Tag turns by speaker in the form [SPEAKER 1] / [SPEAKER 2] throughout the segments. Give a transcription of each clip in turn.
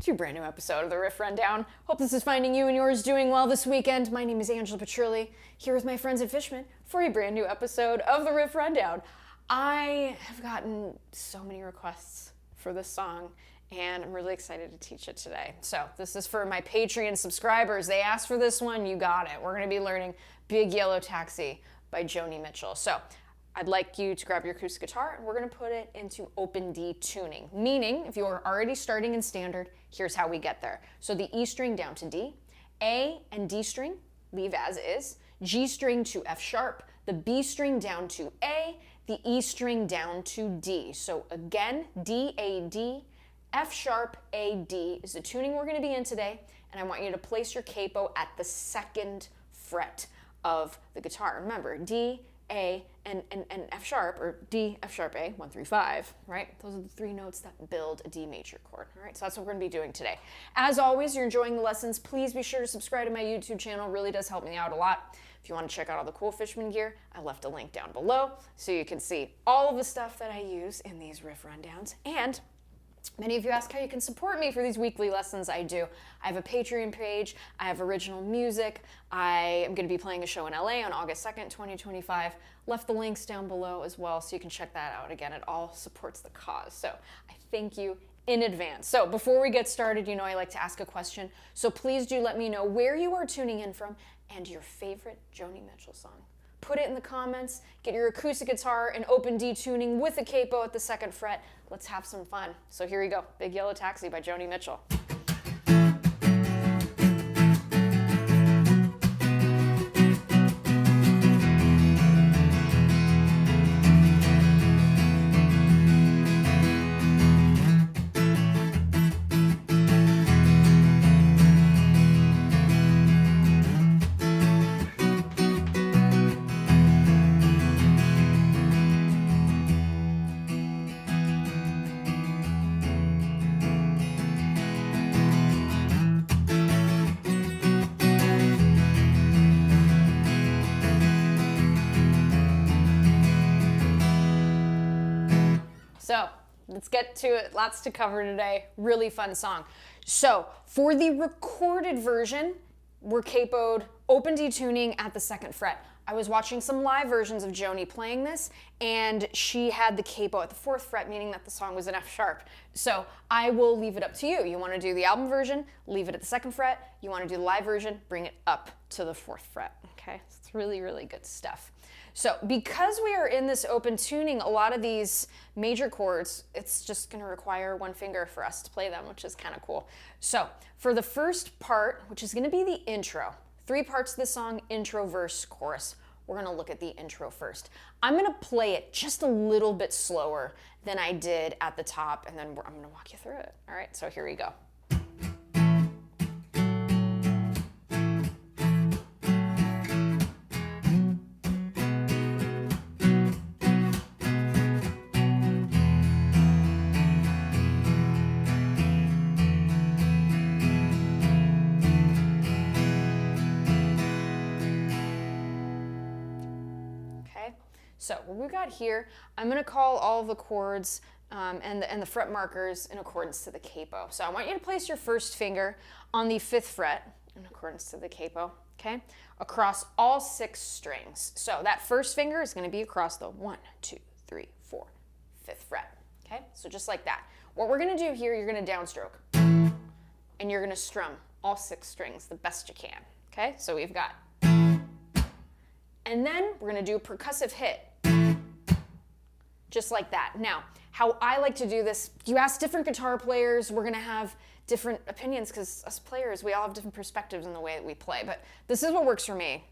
[SPEAKER 1] to a brand new episode of the Riff Rundown. Hope this is finding you and yours doing well this weekend. My name is Angela Petrilli, here with my friends at Fishman for a brand new episode of the Riff Rundown. I have gotten so many requests for this song, and I'm really excited to teach it today. So this is for my Patreon subscribers. They asked for this one, you got it. We're going to be learning Big Yellow Taxi by Joni Mitchell. So I'd like you to grab your acoustic guitar and we're going to put it into open D tuning, meaning if you are already starting in standard, here's how we get there. So the E string down to D, A and D string, leave as is, G string to F sharp, the B string down to A, the E string down to D. So again, D, A, D, F sharp, A, D is the tuning we're going to be in today, and I want you to place your capo at the second fret of the guitar. Remember, D, A, and F sharp, or D, F sharp, A, 1, 3, 5, right? Those are the three notes that build a D major chord, all right? So that's what we're gonna be doing today. As always, you're enjoying the lessons, please be sure to subscribe to my YouTube channel. It really does help me out a lot. If you wanna check out all the cool Fishman gear, I left a link down below so you can see all of the stuff that I use in these riff rundowns. And many of you ask how you can support me for these weekly lessons. I do. I have a Patreon page. I have original music. I am going to be playing a show in LA on August 2nd, 2025. Left the links down below as well, so you can check that out. Again, it all supports the cause. So I thank you in advance. So before we get started, you know I like to ask a question. So please do let me know where you are tuning in from and your favorite Joni Mitchell song. Put it in the comments, get your acoustic guitar and open D tuning with a capo at the second fret. Let's have some fun. So here we go, Big Yellow Taxi by Joni Mitchell. So let's get to it. Lots to cover today. Really fun song. So for the recorded version, we're capoed open D tuning at the second fret. I was watching some live versions of Joni playing this, and she had the capo at the fourth fret, meaning that the song was an F sharp. So I will leave it up to you. You want to do the album version, leave it at the second fret. You want to do the live version, bring it up to the fourth fret. Okay, so it's really, really good stuff. So because we are in this open tuning, a lot of these major chords, it's just going to require one finger for us to play them, which is kind of cool. So for the first part, which is going to be the intro, 3 parts of the song, intro, verse, chorus. We're going to look at the intro first. I'm going to play it just a little bit slower than I did at the top, and then I'm going to walk you through it. All right, so here we go. So what we've got here, I'm going to call all of the chords and the fret markers in accordance to the capo. So I want you to place your first finger on the 5th fret in accordance to the capo, okay, across all 6 strings. So that first finger is going to be across the 1, 2, 3, 4, 5th fret, okay? So just like that. What we're going to do here, you're going to downstroke, and you're going to strum all 6 strings the best you can, okay? So we've got, and then we're going to do a percussive hit, just like that. Now, how I like to do this, you ask different guitar players, we're going to have different opinions because us players, we all have different perspectives in the way that we play, but this is what works for me.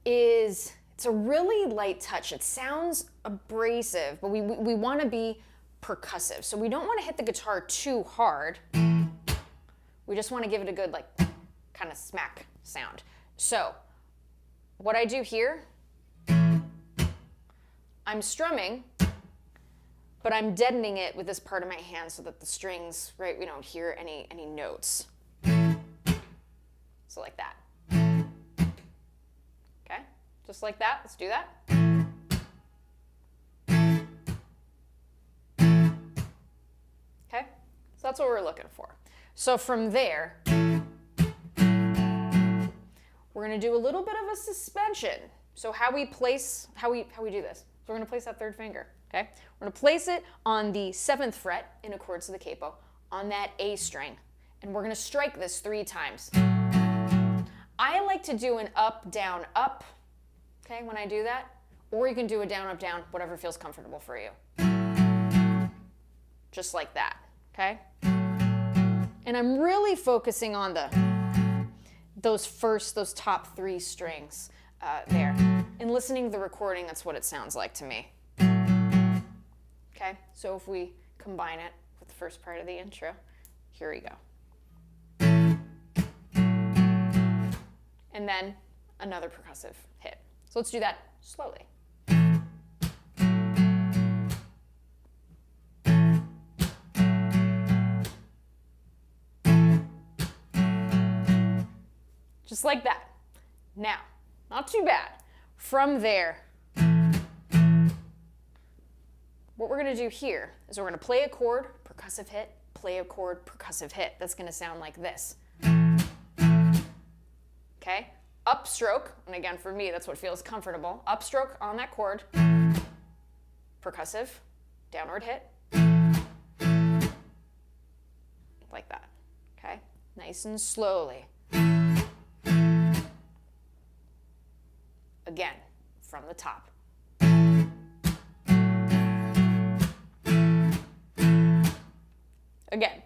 [SPEAKER 1] It's a really light touch. It sounds abrasive, but we want to be percussive. So we don't want to hit the guitar too hard. We just want to give it a good, like, kind of smack sound. So what I do here, I'm strumming, but I'm deadening it with this part of my hand so that the strings, right, we don't hear any notes. So like that. Okay, just like that. Let's do that. Okay, so that's what we're looking for. So from there, we're gonna do a little bit of a suspension. So how we do this. So we're gonna place that third finger, okay? We're gonna place it on the 7th fret in chords to the capo, on that A string, and we're gonna strike this 3 times. I like to do an up, down, up, okay, when I do that, or you can do a down, up, down, whatever feels comfortable for you. Just like that, okay? And I'm really focusing on those top 3 strings there. And listening to the recording, that's what it sounds like to me. Okay, so if we combine it with the first part of the intro, here we go. And then another percussive hit. So let's do that slowly. Just like that. Now, not too bad. From there, what we're gonna do here is we're gonna play a chord, percussive hit, play a chord, percussive hit. That's gonna sound like this. Okay? Upstroke, and again for me that's what feels comfortable. Upstroke on that chord, percussive, downward hit, like that. Okay? Nice and slowly. Again, from the top. Again.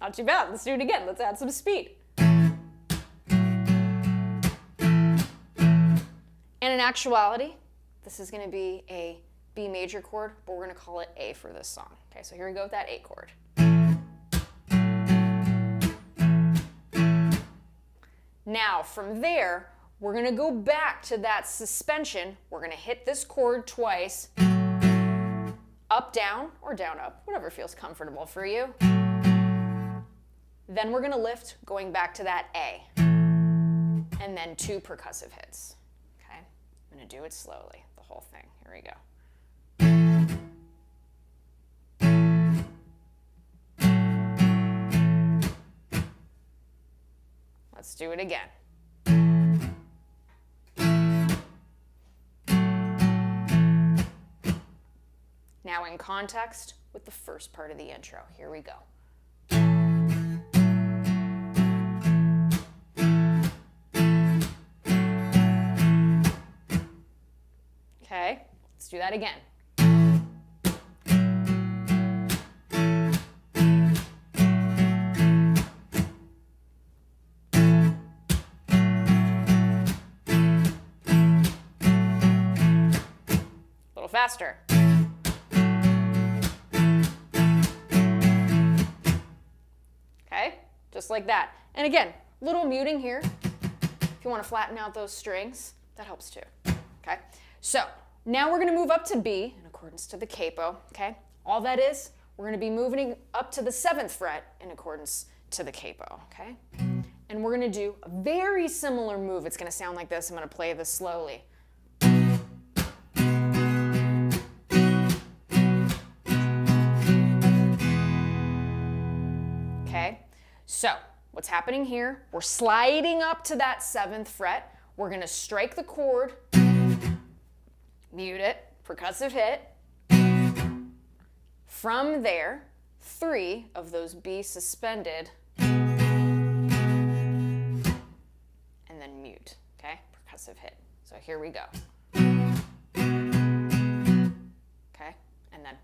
[SPEAKER 1] Not too bad. Let's do it again. Let's add some speed. And in actuality, this is going to be a B major chord, but we're going to call it A for this song. Okay, so here we go with that A chord. Now, from there, we're going to go back to that suspension. We're going to hit this chord twice. Up, down, or down, up, whatever feels comfortable for you. Then we're going to lift, going back to that A. And then 2 percussive hits. Okay? I'm going to do it slowly, the whole thing. Here we go. Let's do it again. Now in context with the first part of the intro. Here we go. Okay, let's do that again. A little faster. Okay, just like that. And again, little muting here. If you want to flatten out those strings, that helps too. Okay, so now we're going to move up to B in accordance to the capo. Okay, all that is, we're going to be moving up to the 7th fret in accordance to the capo. Okay, and we're going to do a very similar move. It's going to sound like this. I'm going to play this slowly. Okay, so what's happening here? We're sliding up to that 7th fret. We're going to strike the chord, mute it, percussive hit. From there, 3 of those B suspended, and then mute, okay? Percussive hit. So here we go. Okay, and then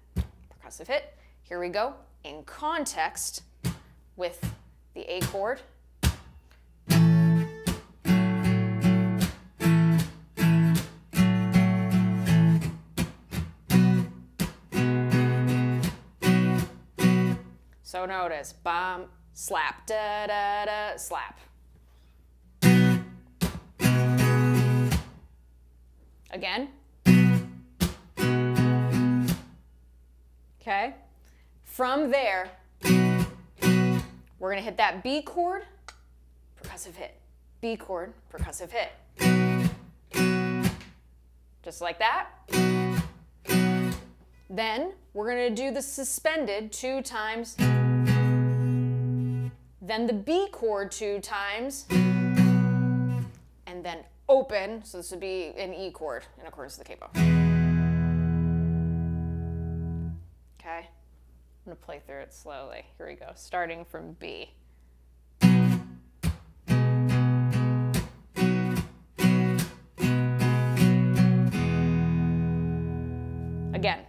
[SPEAKER 1] percussive hit. Here we go. In context with the A chord. So notice, bum, slap, da, da, da, slap. Again. Okay. From there, we're going to hit that B chord, percussive hit. B chord, percussive hit. Just like that. Then we're going to do the suspended 2 times, then the B chord 2 times, and then open, so this would be an E chord in accordance with the capo. Okay, I'm going to play through it slowly. Here we go, starting from B. Again.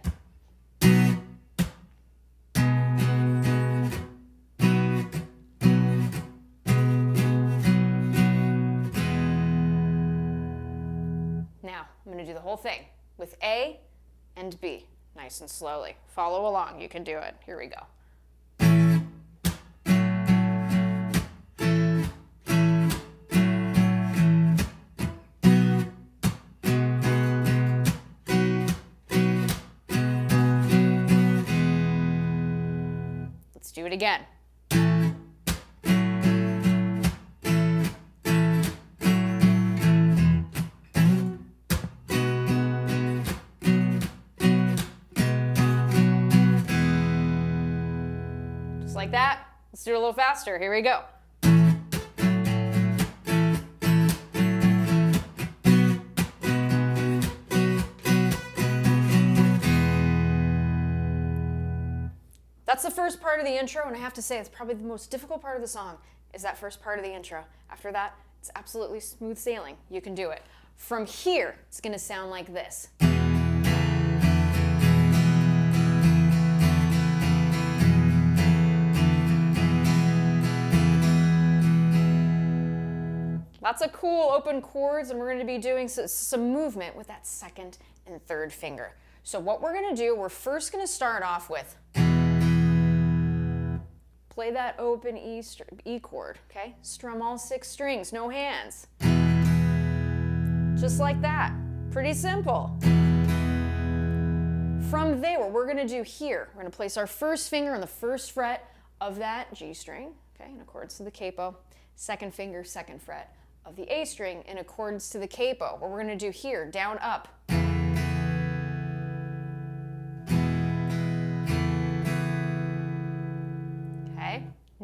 [SPEAKER 1] Now, I'm going to do the whole thing with A and B, nice and slowly. Follow along, you can do it. Here we go. Let's do it again. Just like that. Let's do it a little faster. Here we go. That's the first part of the intro, and I have to say it's probably the most difficult part of the song, is that first part of the intro. After that, it's absolutely smooth sailing. You can do it. From here, it's going to sound like this. Lots of cool open chords, and we're going to be doing some movement with that second and third finger. So what we're going to do, we're first going to start off with play that open E chord, okay? Strum all 6 strings, no hands. Just like that. Pretty simple. From there, what we're gonna do here, we're gonna place our first finger on the first fret of that G string, okay, in accordance to the capo. Second finger, second fret of the A string in accordance to the capo. What we're gonna do here, down, up.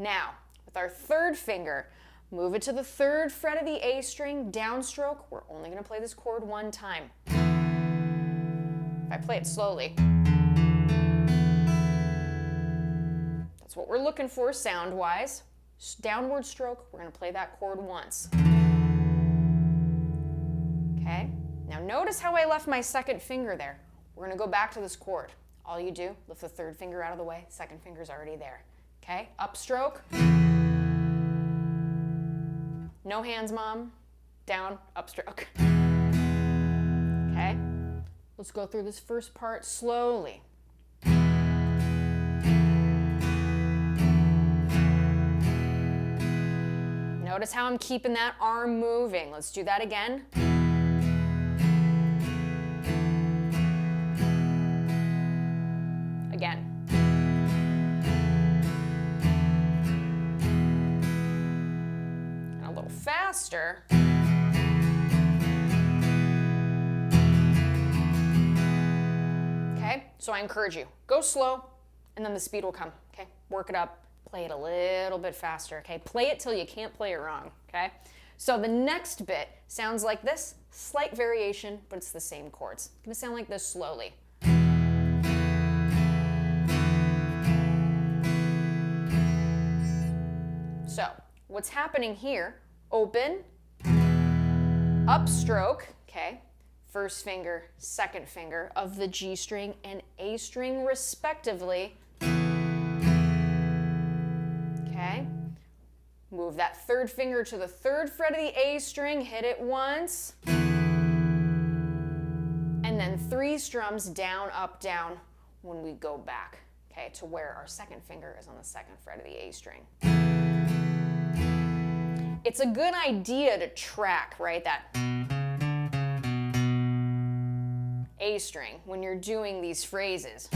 [SPEAKER 1] Now, with our third finger, move it to the third fret of the A string, downstroke. We're only going to play this chord 1 time. If I play it slowly, that's what we're looking for sound-wise. Downward stroke, we're going to play that chord once. Okay, now notice how I left my second finger there. We're going to go back to this chord. All you do, lift the third finger out of the way, second finger's already there. Okay, upstroke. No hands, Mom. Down, upstroke. Okay, let's go through this first part slowly. Notice how I'm keeping that arm moving. Let's do that again. Again. Faster. Okay, so I encourage you, go slow, and then the speed will come, okay? Work it up, play it a little bit faster, okay? Play it till you can't play it wrong, okay? So the next bit sounds like this, slight variation, but it's the same chords. It's gonna sound like this slowly. So, what's happening here, open, upstroke, okay, first finger, second finger of the G string and A string respectively, okay, move that third finger to the third fret of the A string, hit it once, and then 3 strums down, up, down when we go back, okay, to where our second finger is on the second fret of the A string. It's a good idea to track, right, that A string when you're doing these phrases.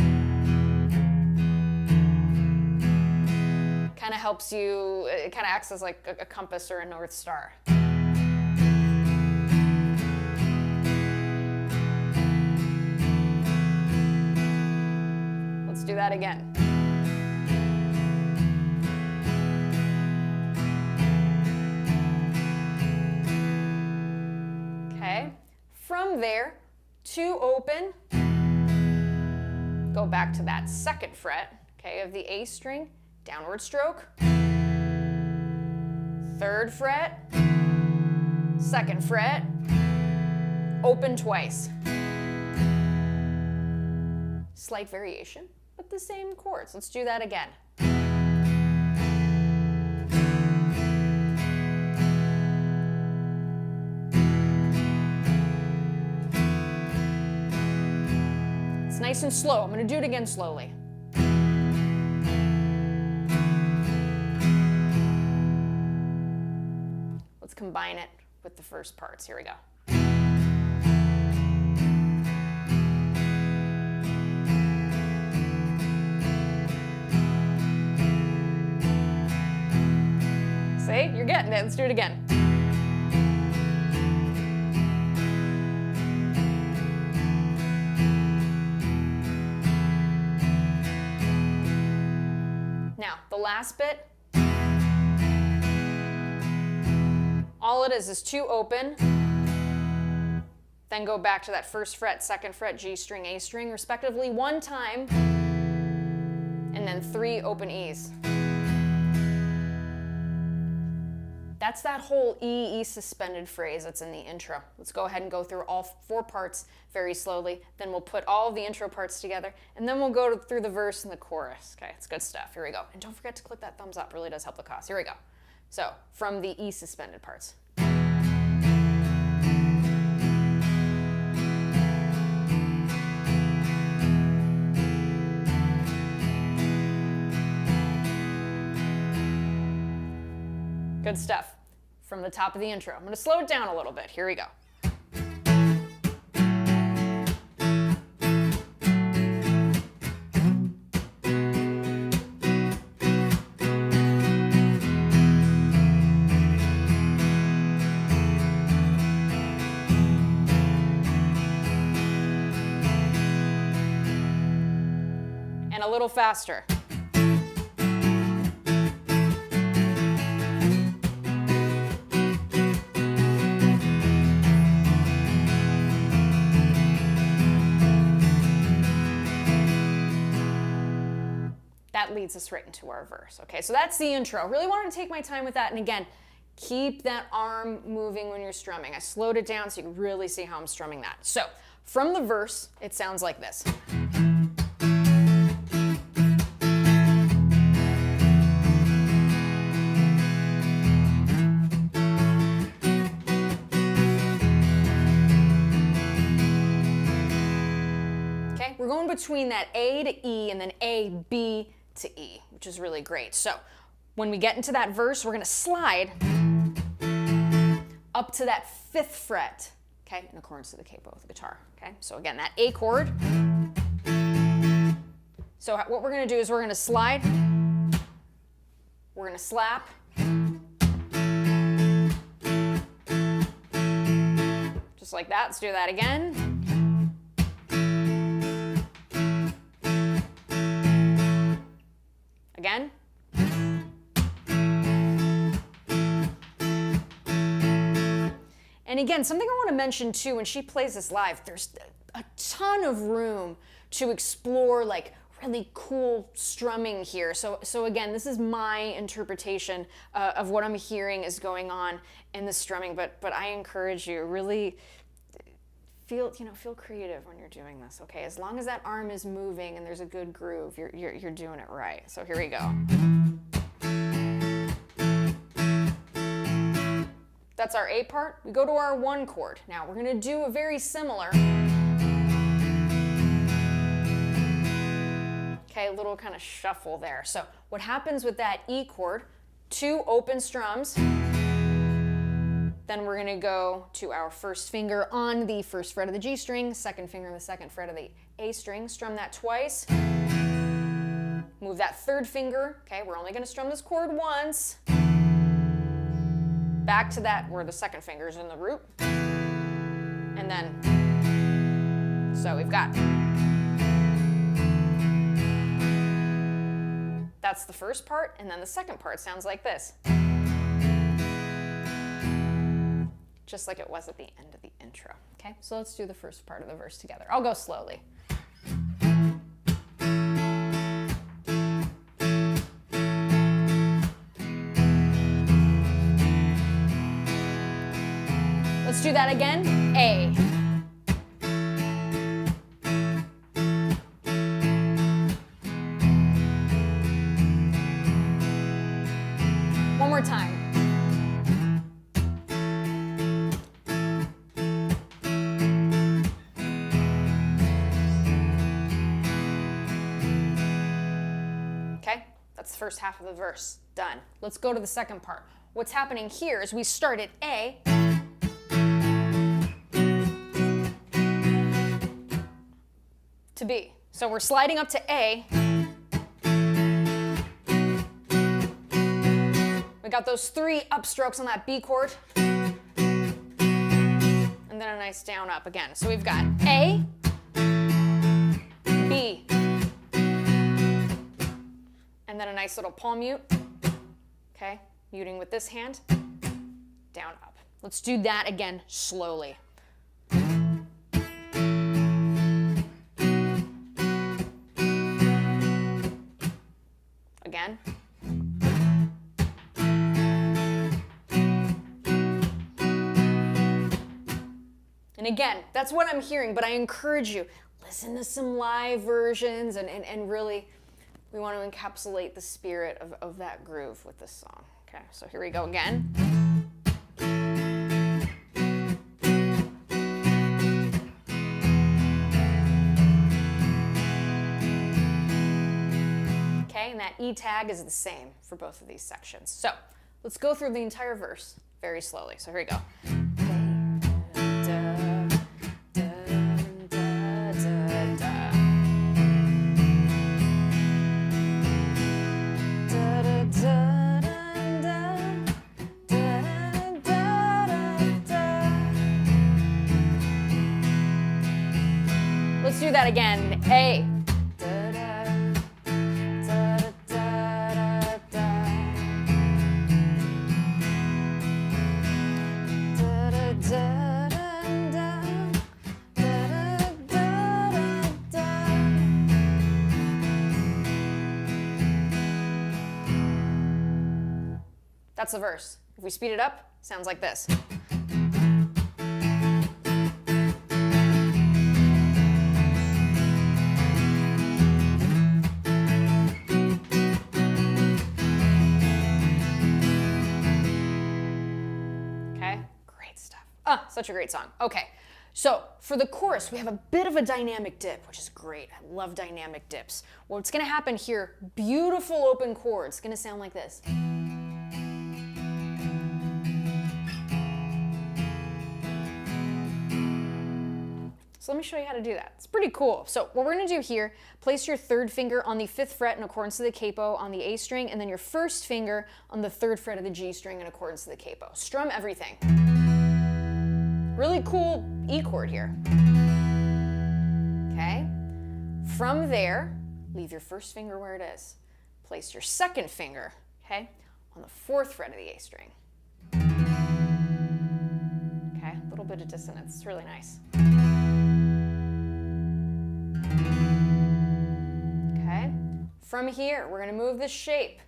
[SPEAKER 1] Kind of helps you, it kind of acts as like a compass or a North Star. Let's do that again. Okay, from there, 2 open, go back to that 2nd fret, okay, of the A string, downward stroke, 3rd fret, 2nd fret, open twice. Slight variation, but the same chords. Let's do that again. It's nice and slow. I'm going to do it again slowly. Let's combine it with the first parts. Here we go. See? You're getting it. Let's do it again. Now, the last bit, all it is 2 open, then go back to that 1st fret, 2nd fret, G string, A string, respectively, 1 time, and then 3 open E's. That's that whole E suspended phrase that's in the intro. Let's go ahead and go through all 4 parts very slowly. Then we'll put all of the intro parts together, and then we'll go through the verse and the chorus. Okay, it's good stuff. Here we go. And don't forget to click that thumbs up. Really does help the cause. Here we go. So, from the E suspended parts. Good stuff. From the top of the intro. I'm going to slow it down a little bit. Here we go. And a little faster. That leads us right into our verse. Okay, so that's the intro. Really wanted to take my time with that, and again, keep that arm moving when you're strumming. I slowed it down so you can really see how I'm strumming that. So, from the verse, it sounds like this. Okay, we're going between that A to E and then A, B to E, which is really great. So when we get into that verse, we're going to slide up to that 5th fret, okay, in accordance to the capo of the guitar, okay? So again, that A chord. So what we're going to do is we're going to slide, we're going to slap, just like that. Let's do that again. Again. And again, something I want to mention too, when she plays this live, there's a ton of room to explore like really cool strumming here. So again, this is my interpretation of what I'm hearing is going on in the strumming, but I encourage you, really feel creative when you're doing this, okay? As long as that arm is moving and there's a good groove, you're doing it right. So here we go. That's our A part. We go to our 1 chord. Now we're gonna do a very similar, okay, a little kind of shuffle there. So what happens with that E chord, 2 open strums, then we're going to go to our 1st finger on the 1st fret of the G string, 2nd finger on the 2nd fret of the A string, strum that twice, move that 3rd finger, okay, we're only going to strum this chord once, back to that where the 2nd finger is in the root, and then, so we've got that's the first part, and then the second part sounds like this. Just like it was at the end of the intro. Okay, so let's do the first part of the verse together. I'll go slowly. Let's do that again. A. One more time. Okay, that's the first half of the verse. Done. Let's go to the second part. What's happening here is we start at A. To B. So we're sliding up to A. We got those 3 upstrokes on that B chord. And then a nice down up again. So we've got A, B, and then a nice little palm mute. Okay, muting with this hand, down up. Let's do that again slowly. Again. And again, that's what I'm hearing, but I encourage you, listen to some live versions and really, we want to encapsulate the spirit of that groove with this song. Okay, so here we go again. Okay, and that E tag is the same for both of these sections. So let's go through the entire verse very slowly. So here we go. Let's do that again. A. That's the verse. If we speed it up, sounds like this. Okay, great stuff. Such a great song. Okay, so for the chorus, we have a bit of a dynamic dip, which is great. I love dynamic dips. What's gonna happen here, beautiful open chords, gonna sound like this. So let me show you how to do that. It's pretty cool. So what we're gonna do here, place your 3rd finger on the 5th fret in accordance to the capo on the A string, and then your 1st finger on the 3rd fret of the G string in accordance to the capo. Strum everything. Really cool E chord here. Okay? From there, leave your 1st finger where it is. Place your 2nd finger, okay, on the 4th fret of the A string. Okay, a little bit of dissonance. It's really nice. Okay, from here, we're gonna move this shape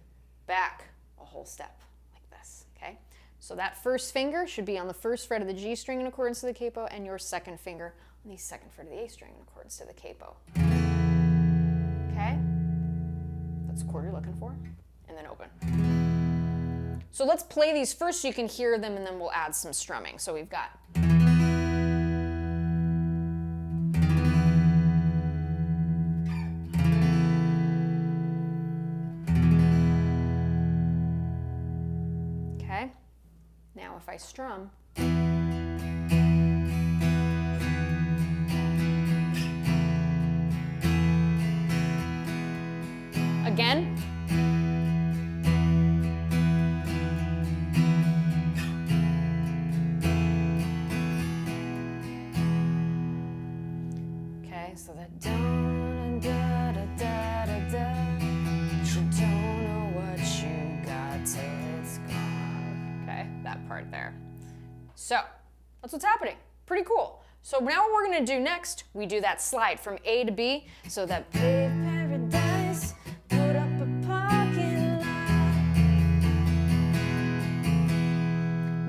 [SPEAKER 1] back a whole step like this, okay? So that 1st finger should be on the 1st fret of the G string in accordance to the capo, and your 2nd finger on the 2nd fret of the A string in accordance to the capo. Okay, that's the chord you're looking for, and then open. So let's play these first so you can hear them, and then we'll add some strumming. So we've got. Okay, now if I strum. Again. Okay, so that da da da da da da, da. So that's what's happening. Pretty cool. So now what we're gonna do next, we do that slide from A to B. So that paved paradise, put up a parking lot.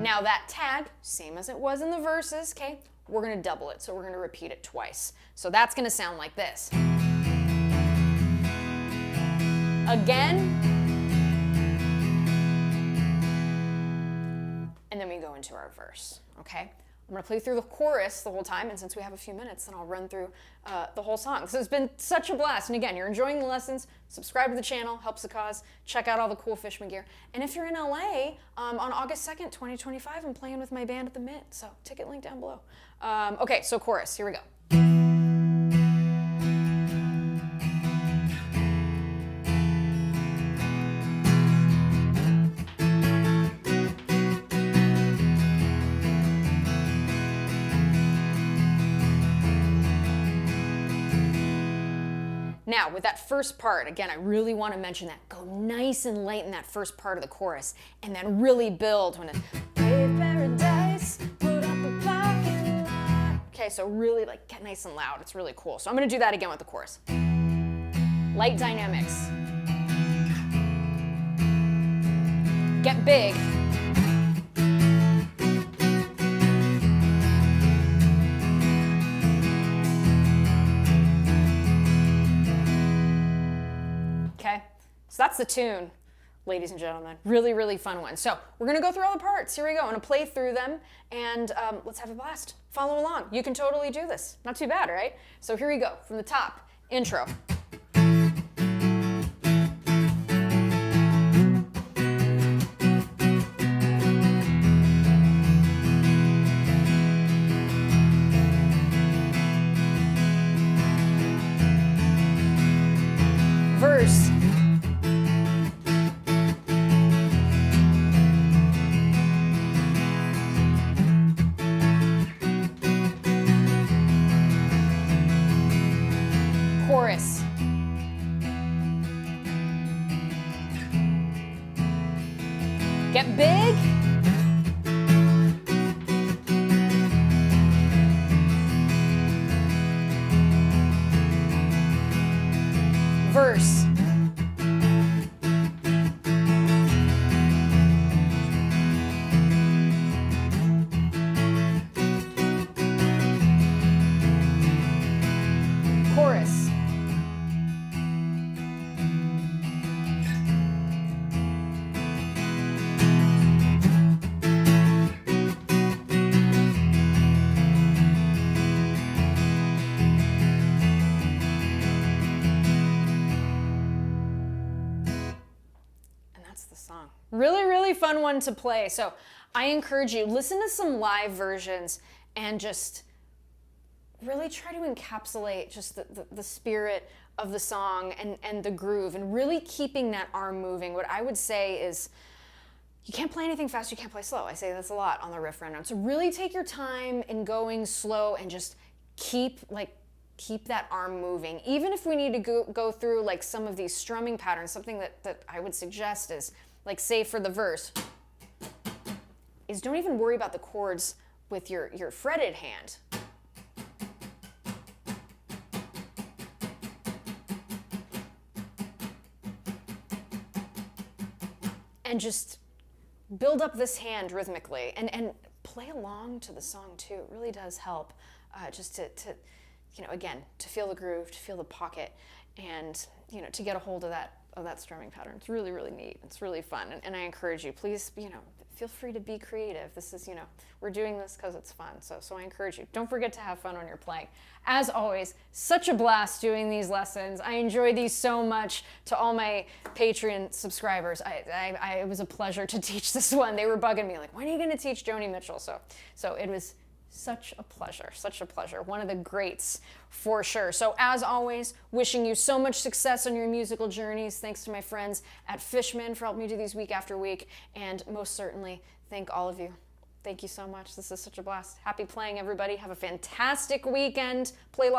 [SPEAKER 1] Now that tag, same as it was in the verses, okay? We're gonna double it, so we're gonna repeat it twice. So that's gonna sound like this. Again. And then we go into our verse, okay? I'm gonna play through the chorus the whole time, and since we have a few minutes, then I'll run through the whole song. So it's been such a blast, and again, you're enjoying the lessons, subscribe to the channel, helps the cause, check out all the cool Fishman gear. And if you're in LA, on August 2nd, 2025, I'm playing with my band at the Mint, so ticket link down below. Okay, so chorus, here we go. Now, with that first part, again, I really want to mention that. Go nice and light in that first part of the chorus, and then really build when it's paved paradise, put up a parking lot. Okay, so really like get nice and loud. It's really cool. So I'm going to do that again with the chorus. Light dynamics. Get big. So that's the tune, ladies and gentlemen. Really, really fun one. So we're gonna go through all the parts. Here we go. I'm gonna play through them, and let's have a blast. Follow along. You can totally do this. Not too bad, right? So here we go. From the top, intro. Verse. Chorus. Get big. Verse. Chorus. The song. Really, really fun one to play. So I encourage you, listen to some live versions and just really try to encapsulate just the spirit of the song and the groove, and really keeping that arm moving. What I would say is you can't play anything fast, you can't play slow. I say this a lot on the riff rundown. So really take your time in going slow and just keep that arm moving. Even if we need to go through like some of these strumming patterns, something that I would suggest is, like say for the verse, is don't even worry about the chords with your fretted hand. And just build up this hand rhythmically and play along to the song too. It really does help just to again, to feel the groove, to feel the pocket, and to get a hold of that strumming pattern. It's really, really neat. It's really fun, and I encourage you, please, feel free to be creative. This is, we're doing this because it's fun. So I encourage you. Don't forget to have fun when you're playing. As always, such a blast doing these lessons. I enjoy these so much. To all my Patreon subscribers, it was a pleasure to teach this one. They were bugging me like, when are you going to teach Joni Mitchell? So it was such a pleasure, such a pleasure. One of the greats for sure. So as always, wishing you so much success on your musical journeys. Thanks to my friends at Fishman for helping me do these week after week. And most certainly, thank all of you. Thank you so much. This is such a blast. Happy playing, everybody. Have a fantastic weekend. Play lots.